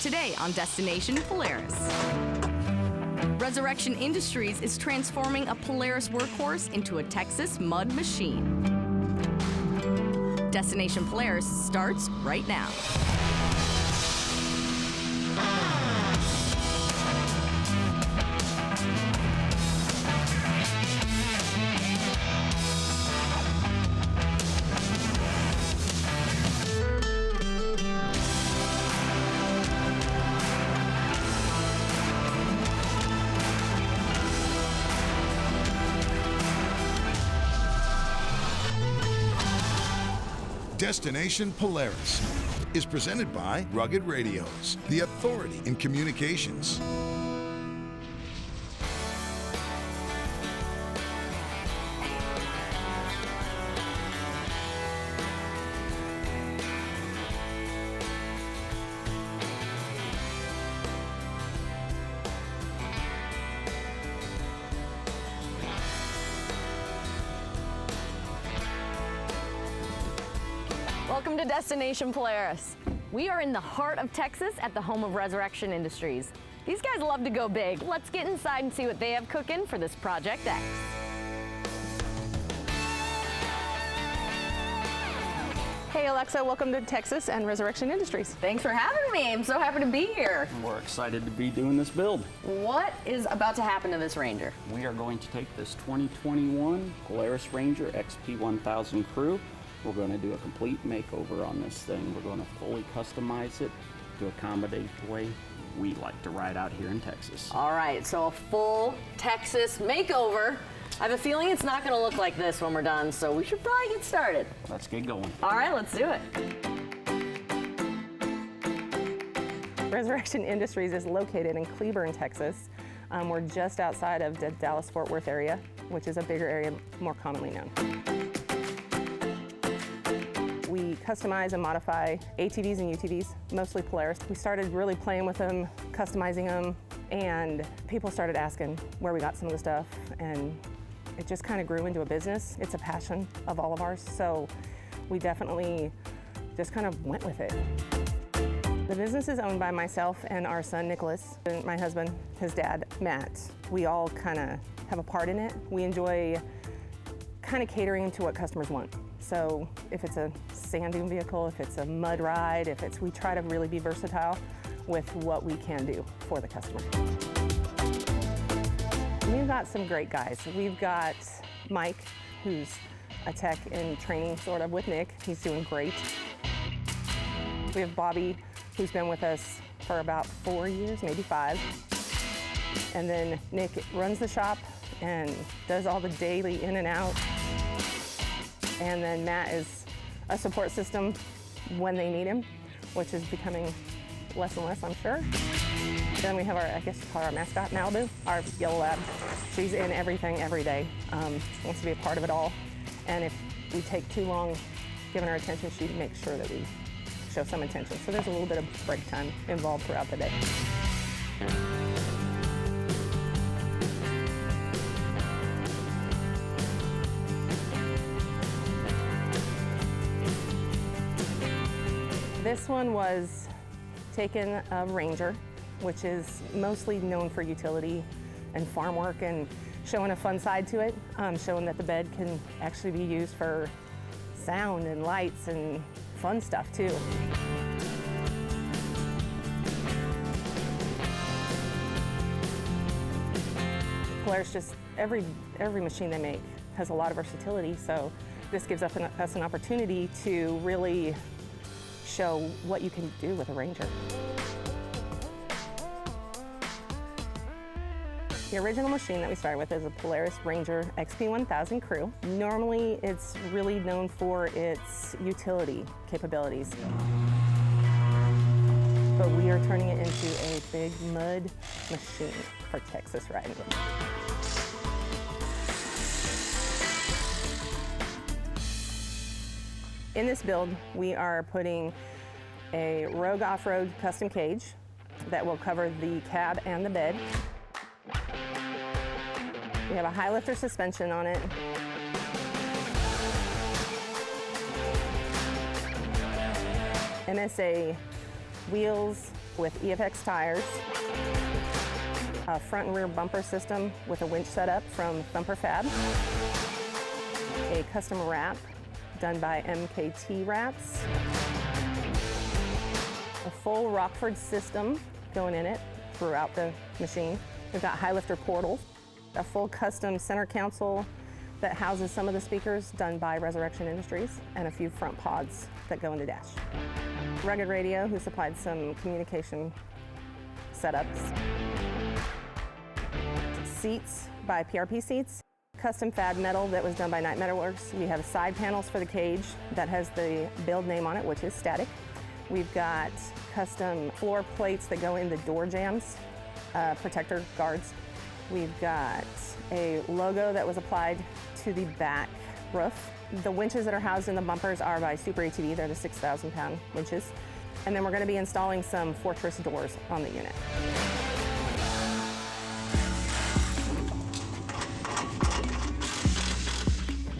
today on Destination Polaris. Resurrection Industries is transforming a Polaris workhorse into a Texas mud machine. Destination Polaris starts right now. Destination Polaris is presented by Rugged Radios, the authority in communications. Welcome to Destination Polaris. We are in the heart of Texas at the home of Resurrection Industries. These guys love to go big. Let's get inside and see what they have cooking for this Project X. Hey Alexa, welcome to Texas and Resurrection Industries. Thanks for having me. I'm so happy to be here. We're excited to be doing this build. What is about to happen to this Ranger? We are going to take this 2021 Polaris Ranger XP1000 crew. We're going to do a complete makeover on this thing. We're going to fully customize it to accommodate the way we like to ride out here in Texas. All right, so a full Texas makeover. I have a feeling it's not going to look like this when we're done, so we should probably get started. Let's get going. All right, let's do it. Resurrection Industries is located in Cleburne, Texas. We're just outside of the Dallas-Fort Worth area, which is a bigger area more commonly known. We customize and modify ATVs and UTVs, mostly Polaris. We started really playing with them, customizing them, and people started asking where we got some of the stuff, and it just kind of grew into a business. It's a passion of all of ours, so we definitely just kind of went with it. The business is owned by myself and our son, Nicholas, and my husband, his dad, Matt. We all kind of have a part in it. We enjoy kind of catering to what customers want. So if it's a sand dune vehicle, if it's a mud ride, we try to really be versatile with what we can do for the customer. We've got some great guys. We've got Mike, who's a tech in training sort of with Nick. He's doing great. We have Bobby, who's been with us for about 4 years, maybe 5. And then Nick runs the shop and does all the daily in and out. And then Matt is a support system when they need him, which is becoming less and less, I'm sure. Then we have our, I guess you call her our mascot, Malibu, our yellow lab. She's in everything every day, wants to be a part of it all. And if we take too long giving her attention, she makes sure that we show some attention. So there's a little bit of break time involved throughout the day. This one was taking a Ranger, which is mostly known for utility and farm work, and showing a fun side to it, showing that the bed can actually be used for sound and lights and fun stuff too. Polaris, just every machine they make has a lot of versatility, so this gives us an opportunity to really show what you can do with a Ranger. The original machine that we started with is a Polaris Ranger XP1000 crew. Normally, it's really known for its utility capabilities. But we are turning it into a big mud machine for Texas riding. In this build, we are putting a Rogue off-road custom cage that will cover the cab and the bed. We have a high lifter suspension on it. MSA wheels, with EFX tires, a front and rear bumper system with a winch setup from Thumper Fab, a custom wrap done by MKT Wraps, a full Rockford system going in it throughout the machine. We've got high lifter portals, a full custom center console that houses some of the speakers done by Resurrection Industries, and a few front pods that go in the dash. Rugged Radio, who supplied some communication setups. Seats by PRP Seats. Custom fab metal that was done by Night Metalworks. We have side panels for the cage that has the build name on it, which is Static. We've got custom floor plates that go in the door jambs, protector guards. We've got a logo that was applied to the back roof. The winches that are housed in the bumpers are by Super ATV. They're the 6,000-pound winches. And then we're going to be installing some Fortress doors on the unit.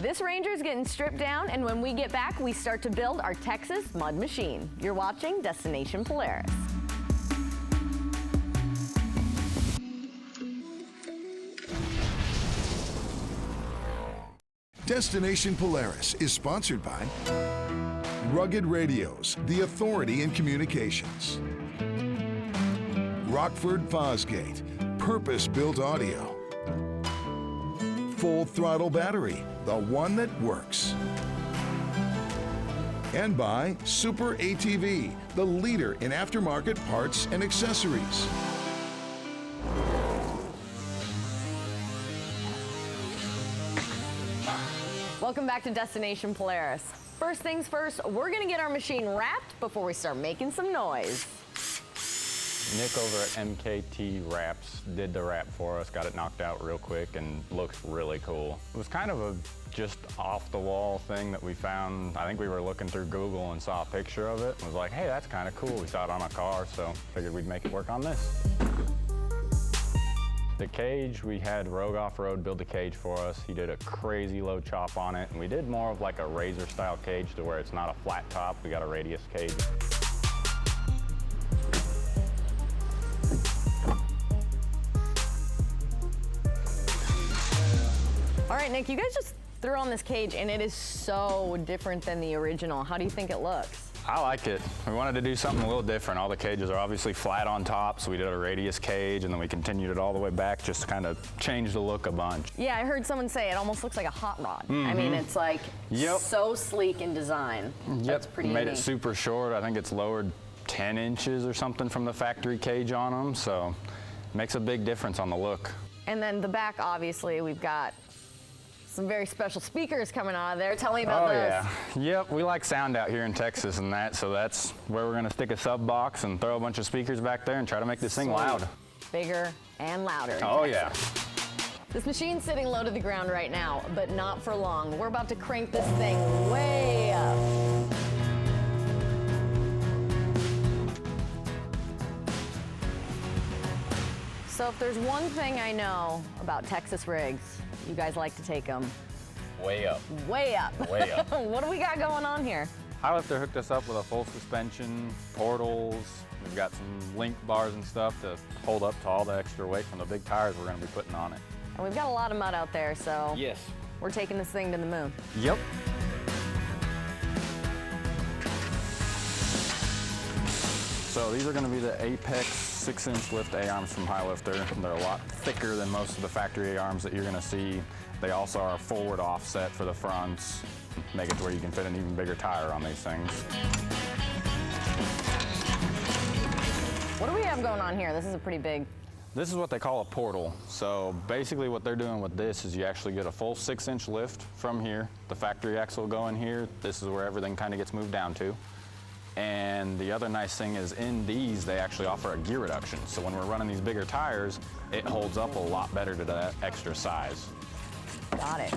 This Ranger's getting stripped down, and when we get back, we start to build our Texas mud machine. You're watching Destination Polaris. Destination Polaris is sponsored by Rugged Radios, the authority in communications. Rockford Fosgate, purpose-built audio. Full throttle battery, the one that works. And by Super ATV, the leader in aftermarket parts and accessories. Welcome back to Destination Polaris. First things first, we're gonna get our machine wrapped before we start making some noise. Nick over at MKT Wraps did the wrap for us, got it knocked out real quick, and looks really cool. It was kind of a just off-the-wall thing that we found. I think we were looking through Google and saw a picture of it. It was like, hey, that's kind of cool. We saw it on a car, so figured we'd make it work on this. The cage, we had Rogue Off-Road build the cage for us. He did a crazy low chop on it, and we did more of like a razor style cage to where it's not a flat top. We got a radius cage. All right, Nick, you guys just threw on this cage, and it is so different than the original. How do you think it looks? I like it. We wanted to do something a little different. All the cages are obviously flat on top, so we did a radius cage, and then we continued it all the way back, just to kind of change the look a bunch. Yeah, I heard someone say it almost looks like a hot rod. I mean, it's like so sleek in design. That's pretty Made unique. it super short. I think it's lowered 10 inches or something from the factory cage on them, so makes a big difference on the look. And then the back, obviously, we've got some very special speakers coming out of there. Tell me about this. Oh, yeah. Yep, we like sound out here in Texas and that, so that's where we're going to stick a sub box and throw a bunch of speakers back there and try to make this thing loud. Bigger and louder. Oh, yeah. This machine's sitting low to the ground right now, but not for long. We're about to crank this thing way up. So if there's one thing I know about Texas rigs, you guys like to take them Way up. way up. Way up. What do we got going on here? Highlifter hooked us up with a full suspension, portals. We've got some link bars and stuff to hold up to all the extra weight from the big tires we're going to be putting on it. And we've got a lot of mud out there, so Yes. we're taking this thing to the moon. Yep. So these are going to be the Apex 6-inch lift A-arms from Highlifter. They're a lot thicker than most of the factory A-arms that you're going to see. They also are forward offset for the fronts, make it to where you can fit an even bigger tire on these things. What do we have going on here? This is a pretty big. This is what they call a portal. So basically what they're doing with this is you actually get a full 6-inch lift from here. The factory axle will go in here. This is where everything kind of gets moved down to. And the other nice thing is in these, they actually offer a gear reduction. So when we're running these bigger tires, it holds up a lot better to that extra size. Got it.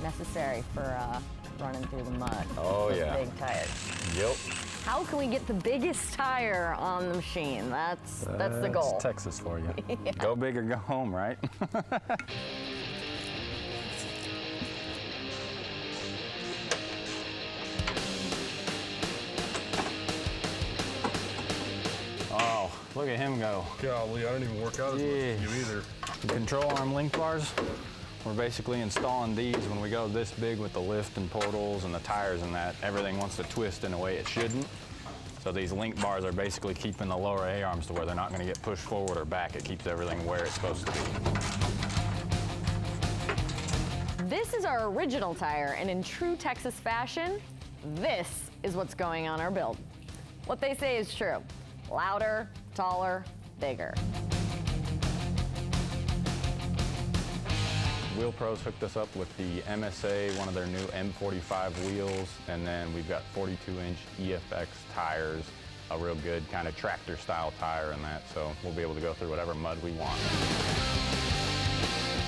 Necessary for running through the mud. Oh, Those yeah. Big tires. Yep. How can we get the biggest tire on the machine? That's the goal. That's Texas for you. Yeah. Go big or go home, right? Look at him go. Golly, I don't even work out as much as you either. The control arm link bars, we're basically installing these when we go this big with the lift and portals and the tires and that. Everything wants to twist in a way it shouldn't. So these link bars are basically keeping the lower A-arms to where they're not going to get pushed forward or back. It keeps everything where it's supposed to be. This is our original tire, and in true Texas fashion, this is what's going on our build. What they say is true. Louder, taller, bigger. Wheel Pros hooked us up with the MSA, one of their new M45 wheels, and then we've got 42-inch EFX tires, a real good kind of tractor-style tire in that, so we'll be able to go through whatever mud we want.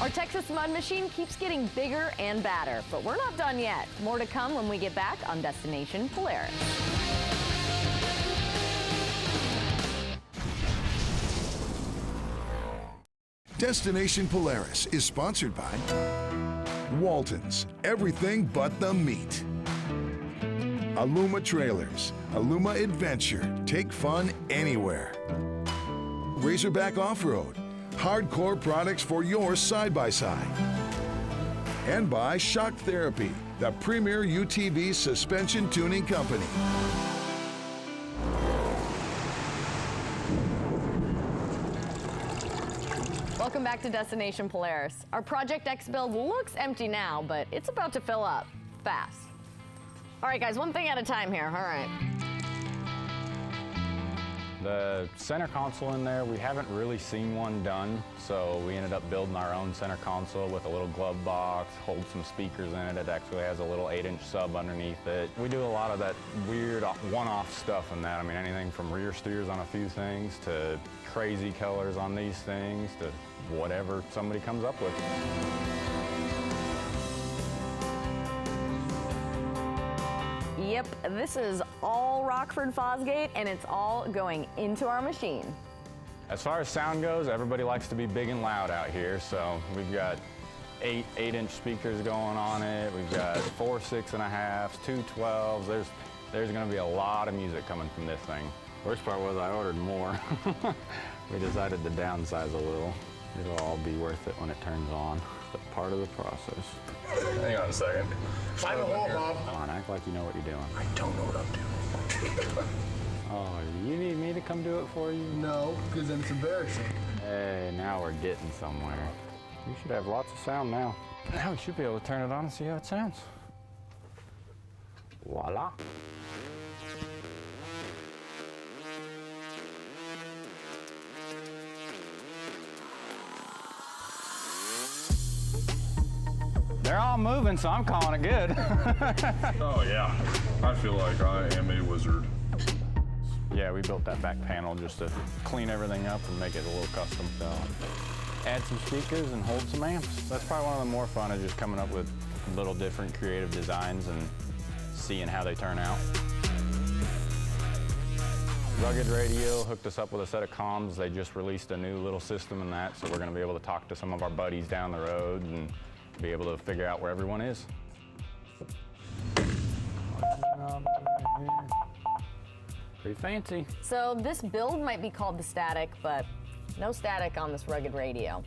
Our Texas mud machine keeps getting bigger and badder, but we're not done yet. More to come when we get back on Destination Polaris. Destination Polaris is sponsored by Walton's, everything but the meat. Aluma Trailers, Aluma Adventure, take fun anywhere. Razorback Off-Road, hardcore products for your side-by-side. And by Shock Therapy, the premier UTV suspension tuning company. Welcome back to Destination Polaris. Our Project X build looks empty now, but it's about to fill up fast. All right, guys, one thing at a time here. All right. The center console in there, we haven't really seen one done, so we ended up building our own center console with a little glove box, holds some speakers in it. It actually has a little 8-inch sub underneath it. We do a lot of that weird one-off stuff in that. I mean, anything from rear steers on a few things to crazy colors on these things to whatever somebody comes up with. Yep, this is all Rockford Fosgate, and it's all going into our machine. As far as sound goes, everybody likes to be big and loud out here, so we've got 8-inch speakers going on it. We've got 4 6.5s, 2 12s. There's going to be a lot of music coming from this thing. Worst part was I ordered more. We decided to downsize a little. It'll all be worth it when it turns on. But part of the process. Hang on a second. Find a hole, Bob. Come on, act like you know what you're doing. I don't know what I'm doing. Oh, you need me to come do it for you? No, because then it's embarrassing. Hey, now we're getting somewhere. We should have lots of sound now. Now we should be able to turn it on and see how it sounds. Voila. They're all moving, so I'm calling it good. Oh, yeah. I feel like I am a wizard. Yeah, we built that back panel just to clean everything up and make it a little custom. So add some speakers and hold some amps. That's probably one of the more fun, is just coming up with little different creative designs and seeing how they turn out. Rugged Radio hooked us up with a set of comms. They just released a new little system in that, so we're going to be able to talk to some of our buddies down the road and be able to figure out where everyone is. Pretty fancy. So this build might be called the Static, but no static on this Rugged Radio.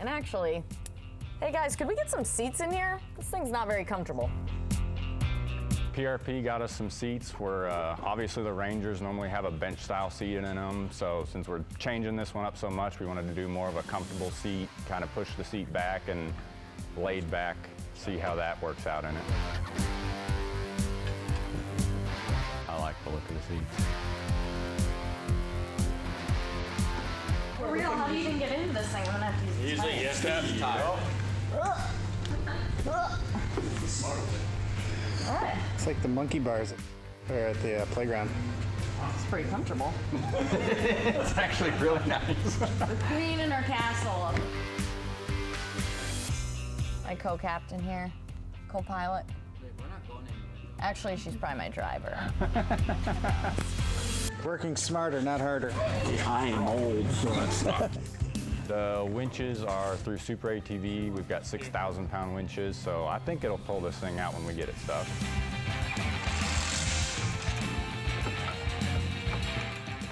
And actually, hey guys, could we get some seats in here? This thing's not very comfortable. PRP got us some seats where obviously the Rangers normally have a bench style seat in them, so since we're changing this one up so much, we wanted to do more of a comfortable seat, kind of push the seat back and laid back, see how that works out in it. I like the look of the seats. For real, how do you even get into this thing? I'm gonna have to use Usually you have to tie. It's like the monkey bars at the playground. It's pretty comfortable. It's actually really nice. The queen in her castle. My co-captain here, co-pilot. Actually, she's probably my driver. Working smarter, not harder. I am old, so that's not. The winches are through Super ATV. We've got 6,000-pound winches, so I think it'll pull this thing out when we get it stuck.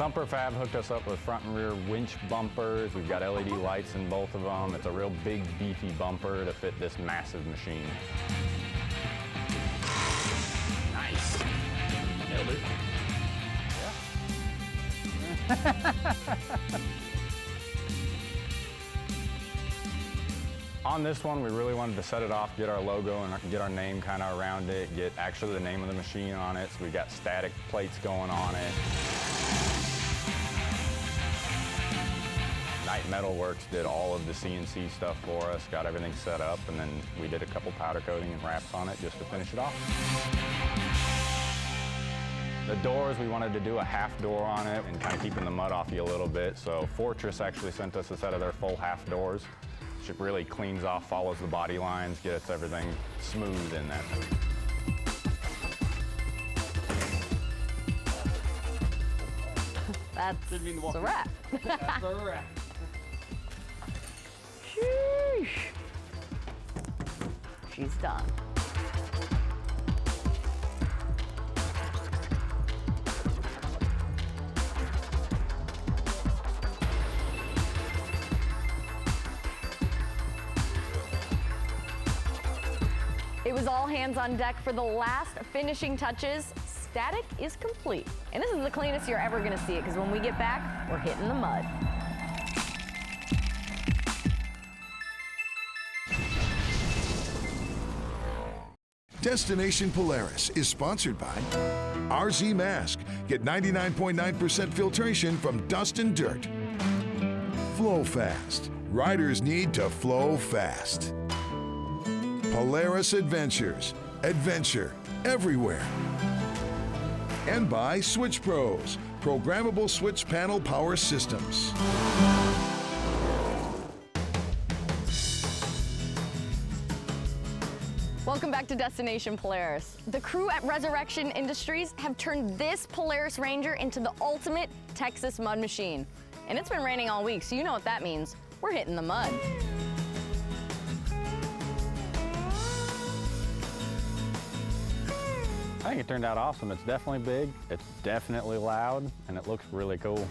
Thumper Fab hooked us up with front and rear winch bumpers. We've got LED lights in both of them. It's a real big, beefy bumper to fit this massive machine. Nice. Nailed it. Yeah. On this one, we really wanted to set it off, get our logo and get our name kind of around it, get actually the name of the machine on it. So we got static plates going on it. Night Metal Works did all of the CNC stuff for us, got everything set up, and then we did a couple powder coating and wraps on it just to finish it off. The doors, we wanted to do a half door on it and kind of keeping the mud off you a little bit. So Fortress actually sent us a set of their full half doors. It really cleans off, follows the body lines, gets everything smooth in there. That's a wrap. That's a wrap. Sheesh. She's done. It was all hands on deck for the last finishing touches. Static is complete. And this is the cleanest you're ever gonna see it, because when we get back, we're hitting the mud. Destination Polaris is sponsored by RZ Mask. Get 99.9% filtration from dust and dirt. Flow Fast. Riders need to flow fast. Polaris Adventures. Adventure everywhere. And by Switch Pros. Programmable switch panel power systems. Welcome back to Destination Polaris. The crew at Resurrection Industries have turned this Polaris Ranger into the ultimate Texas mud machine. And it's been raining all week, so you know what that means. We're hitting the mud. I think it turned out awesome. It's definitely big, it's definitely loud, and it looks really cool.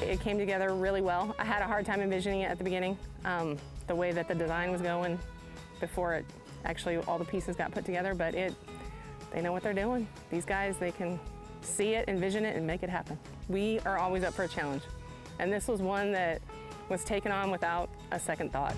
It came together really well. I had a hard time envisioning it at the beginning, the way that the design was going before it actually all the pieces got put together, but they know what they're doing. These guys, they can see it, envision it, and make it happen. We are always up for a challenge, and this was one that was taken on without a second thought.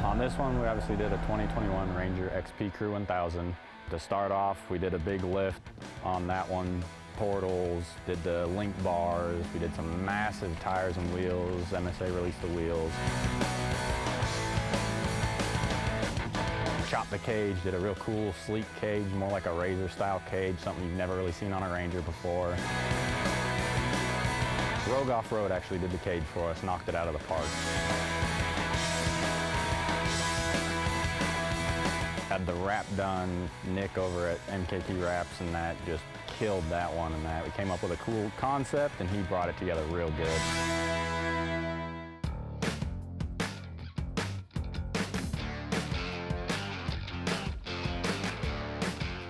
On this one, we obviously did a 2021 Ranger XP Crew 1000. To start off, we did a big lift on that one, portals, did the link bars, we did some massive tires and wheels, MSA released the wheels. Chopped the cage, did a real cool, sleek cage, more like a Razor style cage, something you've never really seen on a Ranger before. Rogue Off-Road actually did the cage for us, knocked it out of the park. Had the wrap done, Nick over at MKT Wraps, and that just killed that one and that. We came up with a cool concept and he brought it together real good.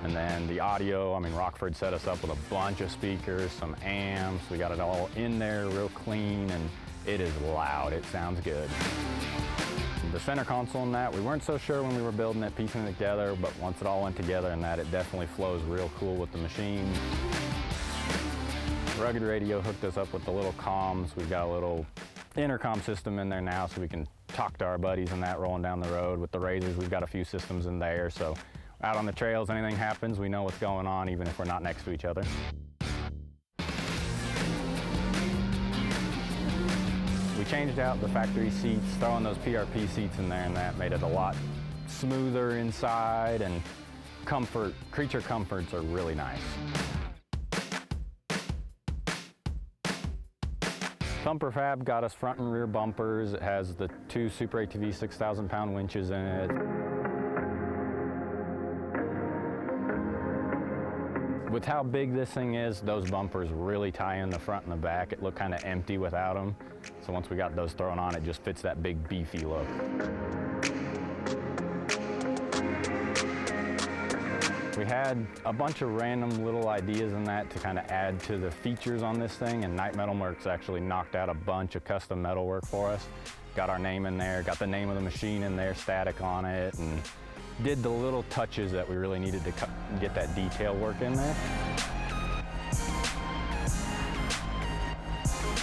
And then the audio, I mean, Rockford set us up with a bunch of speakers, some amps. We got it all in there real clean, and it is loud. It sounds good. The center console and that, we weren't so sure when we were building it, piecing it together, but once it all went together and that, it definitely flows real cool with the machine. Rugged Radio hooked us up with the little comms. We've got a little intercom system in there now so we can talk to our buddies and that rolling down the road. With the Razors, we've got a few systems in there, so out on the trails, anything happens, we know what's going on even if we're not next to each other. We changed out the factory seats, throwing those PRP seats in there, and that made it a lot smoother inside, and creature comforts are really nice. Thumper Fab got us front and rear bumpers. It has the two Super ATV 6,000-pound winches in it. With how big this thing is, those bumpers really tie in the front and the back. It looked kind of empty without them. So once we got those thrown on, it just fits that big beefy look. We had a bunch of random little ideas in that to kind of add to the features on this thing, and Night Metal Works actually knocked out a bunch of custom metal work for us. Got our name in there, got the name of the machine in there, static on it, and did the little touches that we really needed to get that detail work in there.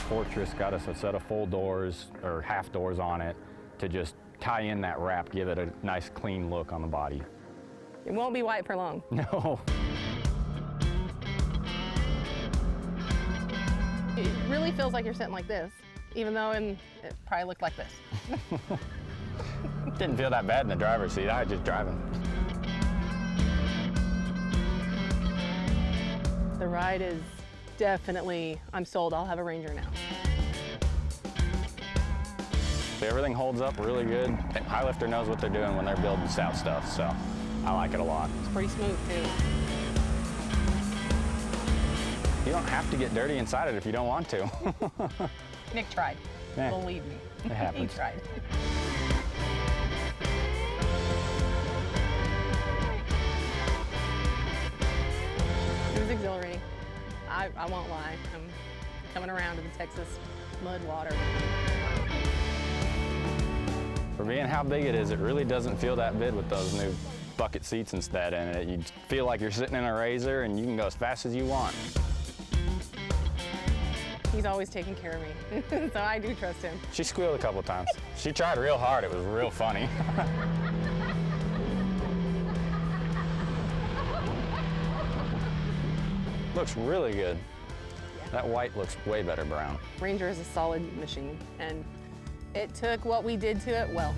Fortress got us a set of full doors, or half doors on it, to just tie in that wrap, give it a nice clean look on the body. It won't be white for long. No. It really feels like you're sitting like this, even though it probably looked like this. Didn't feel that bad in the driver's seat, I was just driving. The ride is definitely, I'm sold, I'll have a Ranger now. Everything holds up really good. High Lifter knows what they're doing when they're building stout stuff, so I like it a lot. It's pretty smooth too. You don't have to get dirty inside it if you don't want to. Nick tried, believe me. It happens. He tried. It was exhilarating. I won't lie. I'm coming around to the Texas mud water. For being how big it is, it really doesn't feel that big with those new bucket seats instead in it. You feel like you're sitting in a Razor and you can go as fast as you want. He's always taking care of me, so I do trust him. She squealed a couple times. She tried real hard. It was real funny. Looks really good. Yeah. That white looks way better brown. Ranger is a solid machine, and it took what we did to it well.